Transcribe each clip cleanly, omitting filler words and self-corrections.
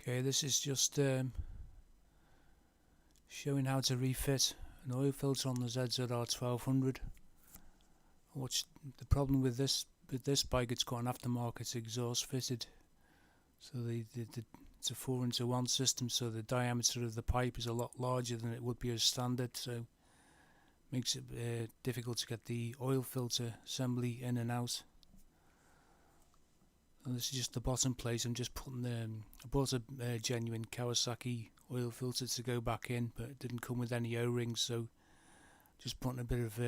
Okay, this is just showing how to refit an oil filter on the ZZR1200. What's the problem with this bike? It's got an aftermarket exhaust fitted, so it's a 4-into-1 system, so the diameter of the pipe is a lot larger than it would be as standard, so makes it difficult to get the oil filter assembly in and out. And this is just the bottom plate. I'm just putting I bought a genuine Kawasaki oil filter to go back in, but it didn't come with any O-rings, so just putting a bit of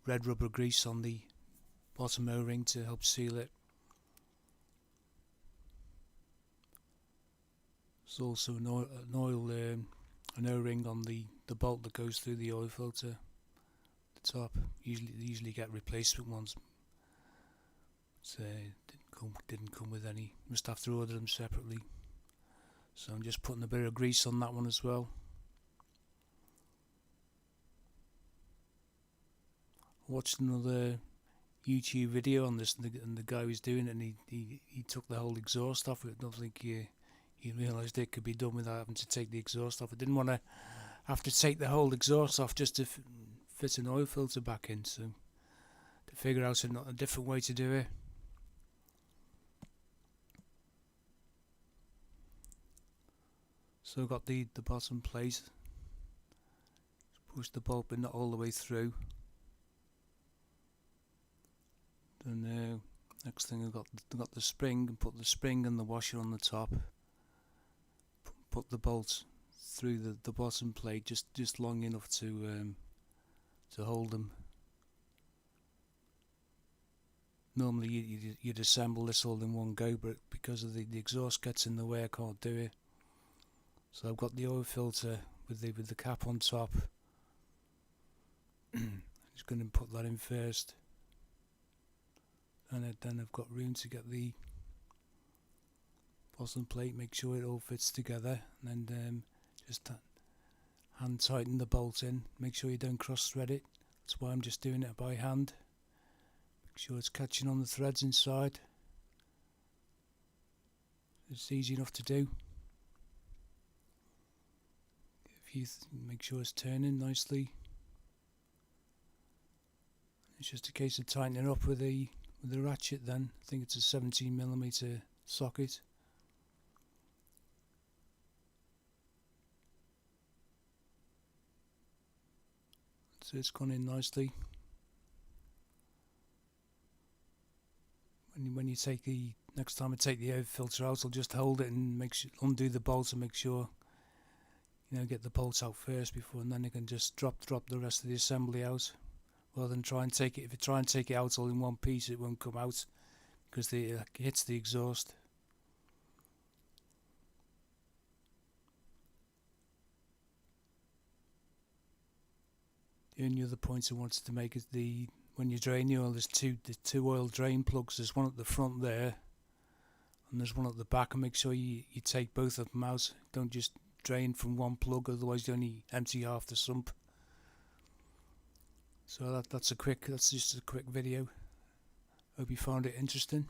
red rubber grease on the bottom O-ring to help seal it. There's also an O-ring on the bolt that goes through the oil filter. The top they usually get replacement ones. So didn't come with any. Must have to order them separately. So I'm just putting a bit of grease on that one as well. I watched another YouTube video on this, and the guy was doing it, and he took the whole exhaust off. I don't think he realised it could be done without having to take the exhaust off. I didn't want to have to take the whole exhaust off just to fit an oil filter back in, so to figure out a different way to do it. So I've got the bottom plate, push the bolt but not all the way through. Then next thing I've got the spring, and put the spring and the washer on the top. Put the bolts through the bottom plate just long enough to hold them. Normally you'd assemble this all in one go, but because of the exhaust gets in the way, I can't do it. So I've got the oil filter with the cap on top. Just going to put that in first, and then I've got room to get the bottom plate, make sure it all fits together, and then just hand tighten the bolt in. Make sure you don't cross thread it. That's why I'm just doing it by hand. Make sure it's catching on the threads inside. It's easy enough to do. Make sure it's turning nicely. It's just a case of tightening up with the ratchet. Then I think it's a 17mm socket. So it's gone in nicely. When you take next time I take the air filter out, I'll just hold it and undo the bolt and make sure, get the bolts out first before, and then you can just drop the rest of the assembly out, rather than try and take it. If you try and take it out all in one piece, it won't come out because it hits the exhaust. The only other point I wanted to make is when you drain the oil, there's two oil drain plugs. There's one at the front there, and there's one at the back. And make sure you take both of them out. Don't just drain from one plug, otherwise you only empty half the sump. So that's just a quick video. Hope you found it interesting.